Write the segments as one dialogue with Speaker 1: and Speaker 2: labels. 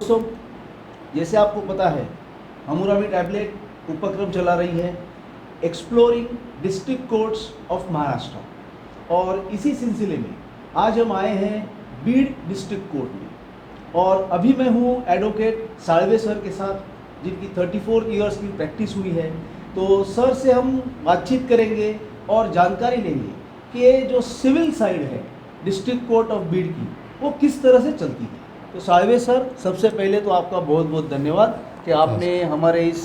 Speaker 1: दोस्तों, जैसे आपको पता है हमूराबी टैबलेट उपक्रम चला रही है exploring district courts of Maharashtra, और इसी सिलसिले में आज हम आए हैं बीड डिस्ट्रिक्ट कोर्ट में। और अभी मैं हूँ एडवोकेट साळवे सर के साथ, जिनकी 34 इयर्स की प्रैक्टिस हुई है। तो सर से हम बातचीत करेंगे और जानकारी लेंगे कि ये जो सिविल साइड है डिस्ट्रिक्ट कोर्ट ऑफ बीड की, वो किस तरह से चलती है। तो साळवे सर, सबसे पहले तो आपका बहुत बहुत धन्यवाद कि आपने हमारे इस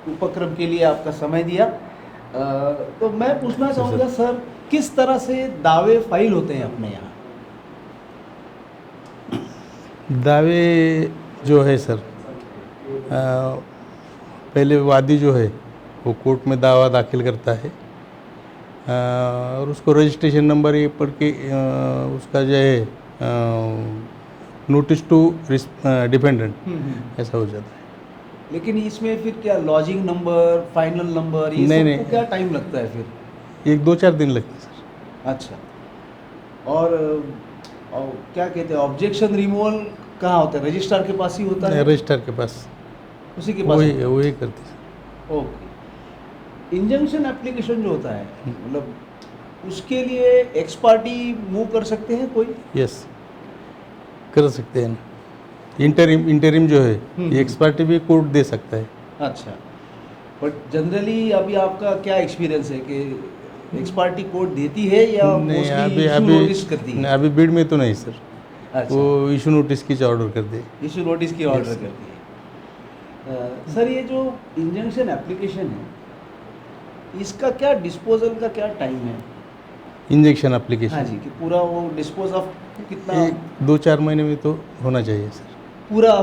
Speaker 1: उपक्रम के लिए आपका समय दिया। तो मैं पूछना चाहूँगा सर, किस तरह से दावे फाइल होते हैं अपने यहाँ?
Speaker 2: दावे जो है सर, पहले वादी जो है वो कोर्ट में दावा दाखिल करता है, और उसको रजिस्ट्रेशन नंबर ये पढ़ के उसका जो है नोटिस टू डिफेंडेंट ऐसा हो जाता है।
Speaker 1: लेकिन इसमें फिर क्या लॉजिंग नंबर, फाइनल नंबर, ये
Speaker 2: नहीं,
Speaker 1: सबको क्या टाइम लगता है फिर?
Speaker 2: 1-2-4 दिन लगते हैं सर।
Speaker 1: अच्छा, और क्या कहते हैं, ऑब्जेक्शन रिमूवल कहाँ होता है? रजिस्ट्रार के पास ही होता है?
Speaker 2: रजिस्ट्रार के पास,
Speaker 1: उसी के पास
Speaker 2: वही करते हैं।
Speaker 1: ओके। इंजंक्शन एप्लीकेशन जो होता है, मतलब उसके लिए एक्स पार्टी मूव कर सकते हैं कोई?
Speaker 2: यस, कर सकते हैं ना। इंटरिम जो है ये एक्सपर्टी भी कोर्ट दे सकता है।
Speaker 1: अच्छा, बट जनरली अभी आपका क्या एक्सपीरियंस है कि एक्स पार्टी कोर्ट देती है या
Speaker 2: नहीं,
Speaker 1: मोस्टली इशू नोटिस करती है?
Speaker 2: अभी बीड में तो नहीं सर।
Speaker 1: अच्छा,
Speaker 2: वो इशू नोटिस की ऑर्डर कर दे,
Speaker 1: इशू नोटिस की ऑर्डर करती है। सर, ये जो इंजंक्शन एप्लीकेशन है, इसका क्या डिस्पोजल का क्या टाइम है?
Speaker 2: इंजेक्शन एप्लीकेशन,
Speaker 1: हाँ जी, कि पूरा वो डिस्पोज ऑफ कितना?
Speaker 2: 2-4 महीने में तो होना चाहिए सर।
Speaker 1: पूरा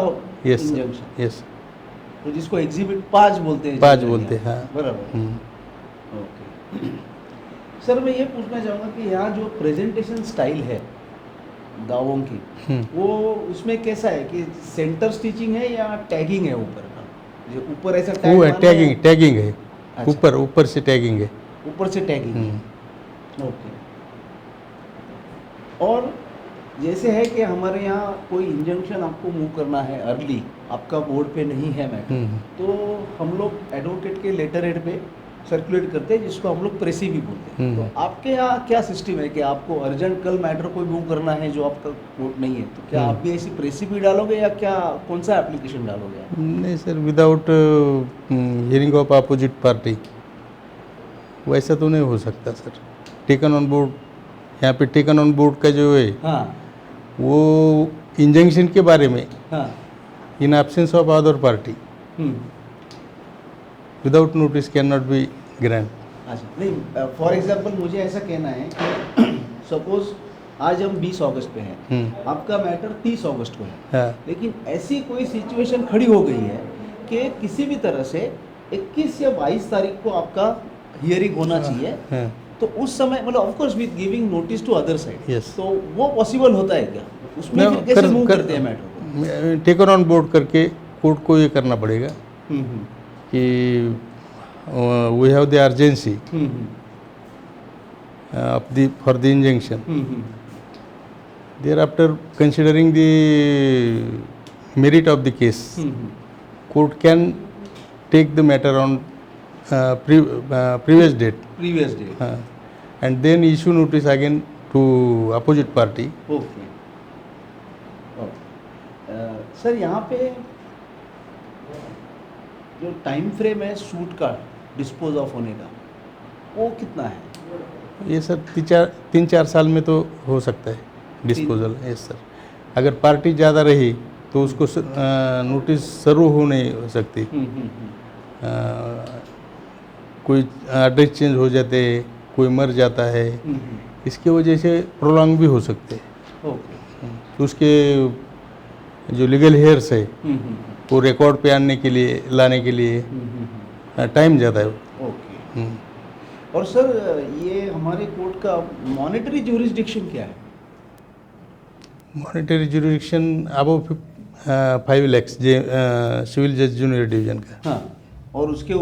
Speaker 2: यस
Speaker 1: इंजंक्शन,
Speaker 2: यस,
Speaker 1: तो जिसको एग्जिबिट 5 बोलते हैं?
Speaker 2: 5 बोलते हैं, हाँ।
Speaker 1: बराबर। ओके। सर, मैं ये पूछना चाहूँगा कि यहाँ जो प्रेजेंटेशन स्टाइल है दावों की, वो उसमें कैसा है कि सेंटर स्टिचिंग है या टैगिंग है ऊपर का? जो ऊपर ऐसा टैग
Speaker 2: वो है टैगिंग है।
Speaker 1: अच्छा,
Speaker 2: ऊपर से टैगिंग है।
Speaker 1: ऊपर से टैगिंग है। ओके। और जैसे है कि हमारे यहाँ कोई इंजंक्शन आपको मूव करना है अर्ली, आपका बोर्ड पे नहीं है मैटर, तो हम लोग एडवोकेट के लेटर हेड पे सर्कुलेट करते हैं, जिसको हम लोग प्रेसी भी बोलते हैं। तो आपके यहाँ क्या सिस्टम है कि आपको अर्जेंट कल मैटर कोई मूव करना है जो आपका कोर्ट नहीं है, तो क्या आप भी ऐसी प्रेसी भी डालोगे या क्या, कौन सा एप्लीकेशन डालोगे आप?
Speaker 2: नहीं sir, without hearing of opposite party वैसा तो नहीं हो सकता सर। टेकन ऑन बोर्ड, यहाँ पे टेकन ऑन बोर्ड का जो है,
Speaker 1: हाँ,
Speaker 2: वो इंजंक्शन के बारे में,
Speaker 1: हाँ,
Speaker 2: in absence of other party without notice can not be grant.
Speaker 1: अच्छा, नहीं, फॉर एग्जांपल मुझे ऐसा कहना है कि सपोज आज हम 20 अगस्त पे हैं, आपका मैटर 30 अगस्त को है,
Speaker 2: हाँ,
Speaker 1: लेकिन ऐसी कोई सिचुएशन खड़ी हो गई है कि किसी भी तरह से 21 या 22 तारीख को आपका हियरिंग होना चाहिए,
Speaker 2: हाँ,
Speaker 1: तो उस समय, मतलब of course with giving notice to other side,
Speaker 2: Yes.
Speaker 1: तो वो पॉसिबल होता है क्या? उसमें फिर कैसे मूव करते हैं मैटर को?
Speaker 2: टेकन ऑन बोर्ड करके कोर्ट को ये करना पड़ेगा कि we have the urgency of the for the injunction, thereafter considering the merit of the case, court can take the matter on previous date, and then issue notice again to opposite party.
Speaker 1: Okay. Sir, यहाँ पे जो time frame है suit का dispose of होने का, वो कितना है?
Speaker 2: ये सर 3-4 साल में तो हो सकता है डिस्पोजल। यस सर, अगर पार्टी ज़्यादा रही तो उसको नोटिस सर्व हो नहीं हो सकती। कोई एड्रेस चेंज हो जाते हैं, कोई मर जाता है, इसकी वजह से प्रोलॉन्ग भी हो सकते हैं।
Speaker 1: ओके।
Speaker 2: तो उसके जो लीगल हेयर्स है वो रिकॉर्ड पे लाने के लिए टाइम ज़्यादा है।
Speaker 1: ओके। और सर, ये हमारे कोर्ट का मॉनेटरी ज्यूरिसडिक्शन क्या है?
Speaker 2: Monetary jurisdiction above 5 lakh civil जज जूनियर डिवीजन का।
Speaker 1: हाँ, और उसके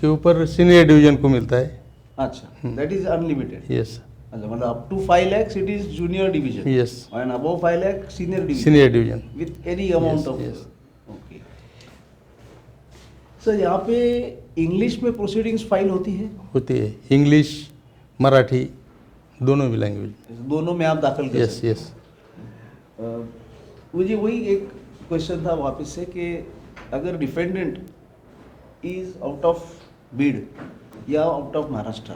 Speaker 1: ऊपर
Speaker 2: सीनियर डिवीजन को मिलता है।
Speaker 1: अच्छा, दैट इज अनलिमिटेड?
Speaker 2: यस।
Speaker 1: अच्छा, मतलब up to 5 lakhs it is junior division.
Speaker 2: Yes.
Speaker 1: And above 5 lakh senior division.
Speaker 2: Senior division.
Speaker 1: With any amount
Speaker 2: Yes,
Speaker 1: of.
Speaker 2: yes.
Speaker 1: Okay. Sir यहाँ पे इंग्लिश में प्रोसीडिंग्स फाइल होती है?
Speaker 2: होती है, इंग्लिश मराठी दोनों भी लैंग्वेज।
Speaker 1: दोनों में आप दाखिल कर
Speaker 2: यस
Speaker 1: सकते
Speaker 2: यस।
Speaker 1: हैं। मुझे वही एक क्वेश्चन था वापस से कि अगर defendant is out of Beed या आउट ऑफ महाराष्ट्र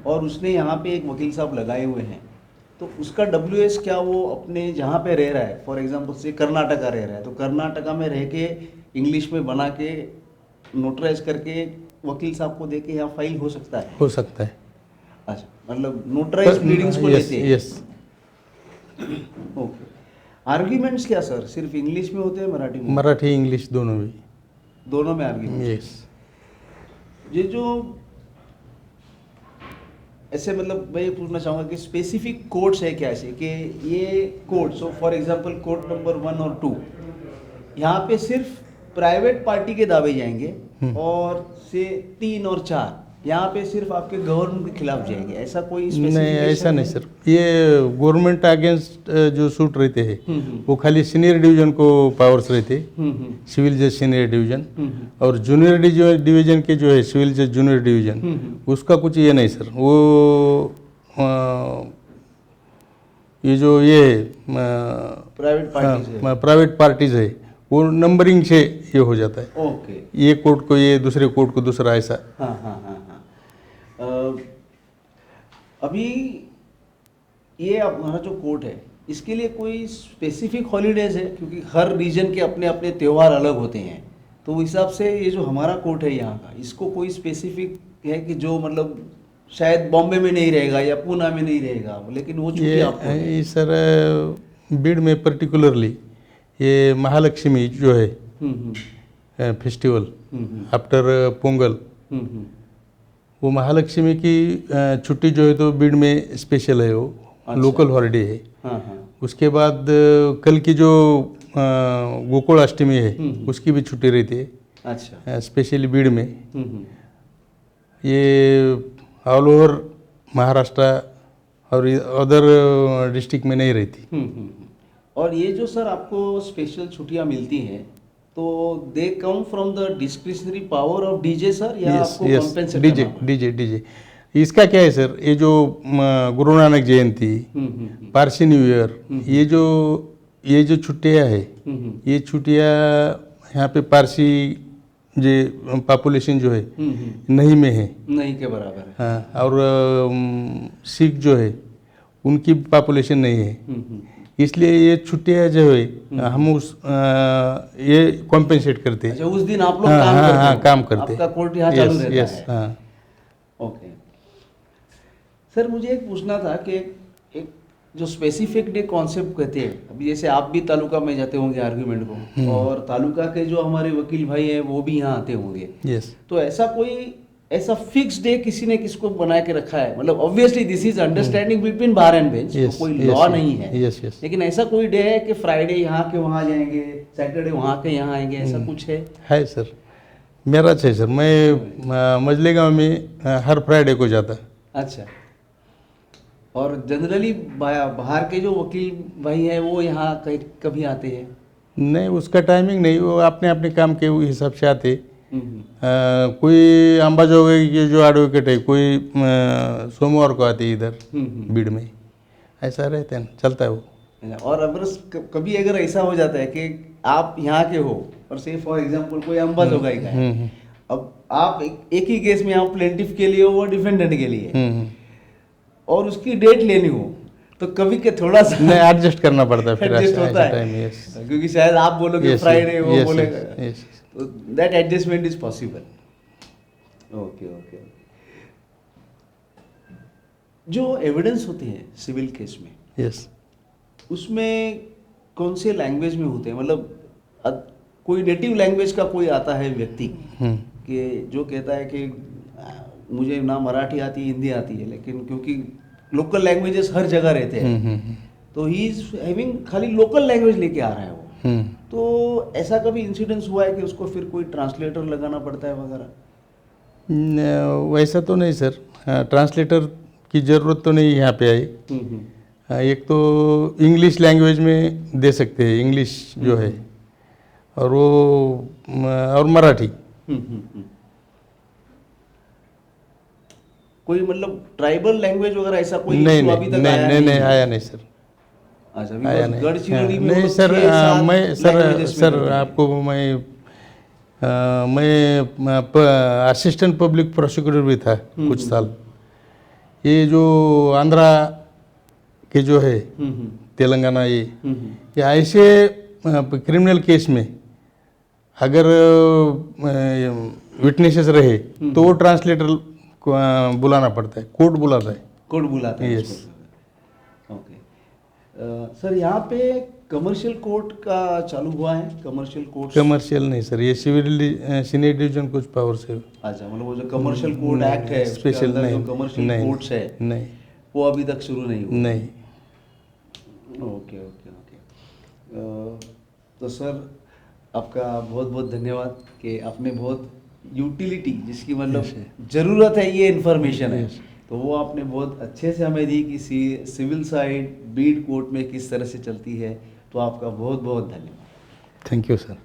Speaker 1: और उसने यहाँ पे एक वकील साहब लगाए हुए हैं, तो उसका WS क्या वो अपने जहाँ पे रह रहा है, फॉर एग्जांपल से कर्नाटका रह रहा है, तो कर्नाटका में रह के इंग्लिश में बना के नोटराइज करके वकील साहब को दे के यहाँ फाइल हो सकता है?
Speaker 2: हो सकता है।
Speaker 1: अच्छा, मतलब नोटराइज प्लीडिंग्स को लेते हैं?
Speaker 2: यस।
Speaker 1: ओके। आर्ग्यूमेंट्स क्या सर सिर्फ इंग्लिश में होते हैं, मराठी में?
Speaker 2: मराठी इंग्लिश दोनों भी।
Speaker 1: दोनों में आर्ग्यूमेंट?
Speaker 2: यस।
Speaker 1: ये जो ऐसे मतलब मैं ये पूछना चाहूँगा कि स्पेसिफिक कोड्स है क्या ऐसे कि ये code, so for example code number 1 और 2 यहाँ पे सिर्फ प्राइवेट पार्टी के दावे जाएंगे और से 3 और 4 यहाँ पे सिर्फ आपके गवर्नमेंट के खिलाफ जाएंगे, ऐसा कोई
Speaker 2: नहीं,
Speaker 1: specification
Speaker 2: ऐसा नहीं
Speaker 1: है?
Speaker 2: सर। ये गवर्नमेंट अगेंस्ट जो सूट रहते हैं वो खाली सीनियर डिवीजन को पावर्स रहते हैं, सिविल जज सीनियर डिवीजन, और जूनियर डिवीजन के जो है सिविल जज जूनियर डिवीजन, उसका कुछ ये नहीं सर। वो ये जो ये
Speaker 1: प्राइवेट पार्टी से?
Speaker 2: प्राइवेट पार्टीज है वो नंबरिंग से ये हो जाता है।
Speaker 1: ओके।
Speaker 2: ये कोर्ट को ये, दूसरे कोर्ट को दूसरा, ऐसा।
Speaker 1: हाँ हाँ हाँ हाँ। अभी ये हमारा जो कोर्ट है इसके लिए कोई स्पेसिफिक हॉलीडेज है, क्योंकि हर रीजन के अपने अपने त्यौहार अलग होते हैं, तो उस हिसाब से ये जो हमारा कोर्ट है यहाँ का, इसको कोई स्पेसिफिक है कि जो मतलब शायद बॉम्बे में नहीं रहेगा या पूना में नहीं रहेगा, लेकिन वो छुट्टी आपको है?
Speaker 2: ये सर बीड में पर्टिकुलरली ये महालक्ष्मी जो है फेस्टिवल आफ्टर पोंगल, वो महालक्ष्मी की छुट्टी जो है तो बीड में स्पेशल है, वो
Speaker 1: अच्छा।
Speaker 2: लोकल हॉलीडे है।
Speaker 1: हाँ हाँ।
Speaker 2: उसके बाद कल की जो गोकुल अष्टमी है उसकी भी छुट्टी रहती है,
Speaker 1: अच्छा।
Speaker 2: स्पेशली बीड में। ये ऑल ओवर महाराष्ट्र और अदर डिस्ट्रिक्ट में नहीं रहती।
Speaker 1: और ये जो सर आपको स्पेशल छुट्टियां मिलती हैं, तो they come from the discretionary power of DJ sir, या आपको कॉम्पेंसेट
Speaker 2: डीजे डीजे डीजे। इसका क्या है सर, ये जो गुरु नानक जयंती, पारसी न्यू ईयर, ये जो छुट्टियां है, ये छुट्टियां यहाँ पे पारसी जो पॉपुलेशन जो है नहीं में है,
Speaker 1: नहीं के बराबर है।
Speaker 2: हाँ, और सिख जो है उनकी पॉपुलेशन नहीं है, इसलिए ये छुट्टियां जो है हम उस ये कॉम्पेंसेट करते हैं।
Speaker 1: अच्छा, उस दिन आप लोग
Speaker 2: हाँ,
Speaker 1: काम
Speaker 2: हाँ,
Speaker 1: करते
Speaker 2: हाँ,
Speaker 1: हो?
Speaker 2: काम करते हैं।
Speaker 1: आपका कोर्ट यहाँ चालू रहता
Speaker 2: यस,
Speaker 1: है?
Speaker 2: हाँ।
Speaker 1: ओके सर, मुझे एक पूछना था कि एक जो स्पेसिफिक डे कॉन्सेप्ट कहते हैं, अभी जैसे आप भी तालुका में जाते होंगे आर्ग्यूमेंट को, और तालुका के जो हमारे वकील भाई हैं वो भी यहाँ आते होंगे,
Speaker 2: यस।
Speaker 1: तो ऐसा फिक्स डे किसी ने किसको बना के रखा है? मतलब obviously this is understanding between bar and bench,
Speaker 2: Yes,
Speaker 1: कोई
Speaker 2: yes,
Speaker 1: लॉ
Speaker 2: yes,
Speaker 1: नहीं है,
Speaker 2: yes, yes.
Speaker 1: लेकिन ऐसा कोई डे है कि फ्राइडे यहाँ के वहाँ जाएंगे, सैटरडे वहाँ के यहाँ आएंगे, ऐसा कुछ है
Speaker 2: सर, मेरा है सर। मैं मजले गांव में हर फ्राइडे को जाता।
Speaker 1: अच्छा। और जनरली बाहर के जो वकील भाई हैं वो यहाँ कभी आते हैं?
Speaker 2: नहीं, उसका टाइमिंग नहीं, वो अपने अपने काम के हिसाब से आते। कोई अंबाज हो गई कि जो एडवोकेट है, कोई सोमवार को आती है इधर बीड में, ऐसा रहता है, चलता है वो।
Speaker 1: और अगर कभी अगर ऐसा हो जाता है कि आप यहाँ के हो और से फॉर एग्जांपल कोई अंबाज हो गई है, अब आप एक ही केस में आप प्लेंटिफ के लिए हो, वो डिफेंडेंट के लिए, और उसकी डेट लेनी हो, तो कभी के थोड़ा सा
Speaker 2: नहीं एडजस्ट करना पड़ता है, फिर
Speaker 1: एडजस्ट होता है
Speaker 2: टाइम। यस,
Speaker 1: क्योंकि शायद आप बोलोगे फ्राइडे, वो
Speaker 2: yes,
Speaker 1: बोलेगा,
Speaker 2: yes,
Speaker 1: तो that adjustment is possible. Okay okay. जो एविडेंस होते हैं सिविल केस में,
Speaker 2: यस,
Speaker 1: उसमें कौन से लैंग्वेज में होते हैं? मतलब कोई नेटिव लैंग्वेज का कोई आता है व्यक्ति कि जो कहता है कि मुझे ना मराठी आती है, हिंदी आती है, लेकिन क्योंकि लोकल लैंग्वेजेस हर जगह रहते हैं, तो ही इज हैविंग खाली लोकल लैंग्वेज लेके आ रहा है वो। तो ऐसा कभी इंसिडेंस हुआ है कि उसको फिर कोई ट्रांसलेटर लगाना पड़ता है वगैरह?
Speaker 2: वैसा तो नहीं सर। ट्रांसलेटर की ज़रूरत तो नहीं यहाँ पे आई। एक तो इंग्लिश लैंग्वेज में दे सकते हैं, इंग्लिश जो है, और वो और मराठी।
Speaker 1: कोई मतलब ट्राइबल लैंग्वेज वगैरह ऐसा कोई
Speaker 2: नहीं
Speaker 1: issue
Speaker 2: नहीं
Speaker 1: अभी तक
Speaker 2: नहीं
Speaker 1: आया
Speaker 2: नहीं नहीं,
Speaker 1: है?
Speaker 2: आया नहीं सर,
Speaker 1: अच्छा,
Speaker 2: आया
Speaker 1: because
Speaker 2: नहीं।
Speaker 1: गढ़चिरौली में
Speaker 2: नहीं
Speaker 1: वो
Speaker 2: सर,
Speaker 1: 6-7
Speaker 2: मैं सर
Speaker 1: languages में होती है।
Speaker 2: आपको मैं असिस्टेंट पब्लिक प्रोसिक्यूटर भी था कुछ साल। ये जो आंध्रा के जो है, तेलंगाना, ये ऐसे क्रिमिनल केस में अगर विटनेसेस रहे तो वो ट्रांसलेटर को बुलाना पड़ता है, कोर्ट बुलाता है।
Speaker 1: कोड बुलाते हैं
Speaker 2: Yes.
Speaker 1: उसको। ओके सर, यहाँ पे कमर्शियल कोर्ट का चालू हुआ है, कमर्शियल कोर्ट?
Speaker 2: कमर्शियल नहीं सर, ये सिविल सीनियर डिवीजन कुछ पावर से।
Speaker 1: अच्छा, मतलब वो जो कमर्शियल कोर्ट
Speaker 2: नहीं,
Speaker 1: एक्ट है उसके
Speaker 2: स्पेशल
Speaker 1: अंदर जो
Speaker 2: नहीं,
Speaker 1: कमर्शियल
Speaker 2: नहीं,
Speaker 1: कोर्ट्स है
Speaker 2: नहीं
Speaker 1: वो अभी तक शुरू नहीं हुआ?
Speaker 2: नहीं।
Speaker 1: Okay okay okay. तो सर आपका बहुत बहुत धन्यवाद कि आपने बहुत यूटिलिटी, जिसकी मतलब ज़रूरत है, ये इन्फॉर्मेशन है, तो वो आपने बहुत अच्छे से हमें दी कि सिविल साइड बीड कोर्ट में किस तरह से चलती है। तो आपका बहुत बहुत धन्यवाद।
Speaker 2: Thank you sir.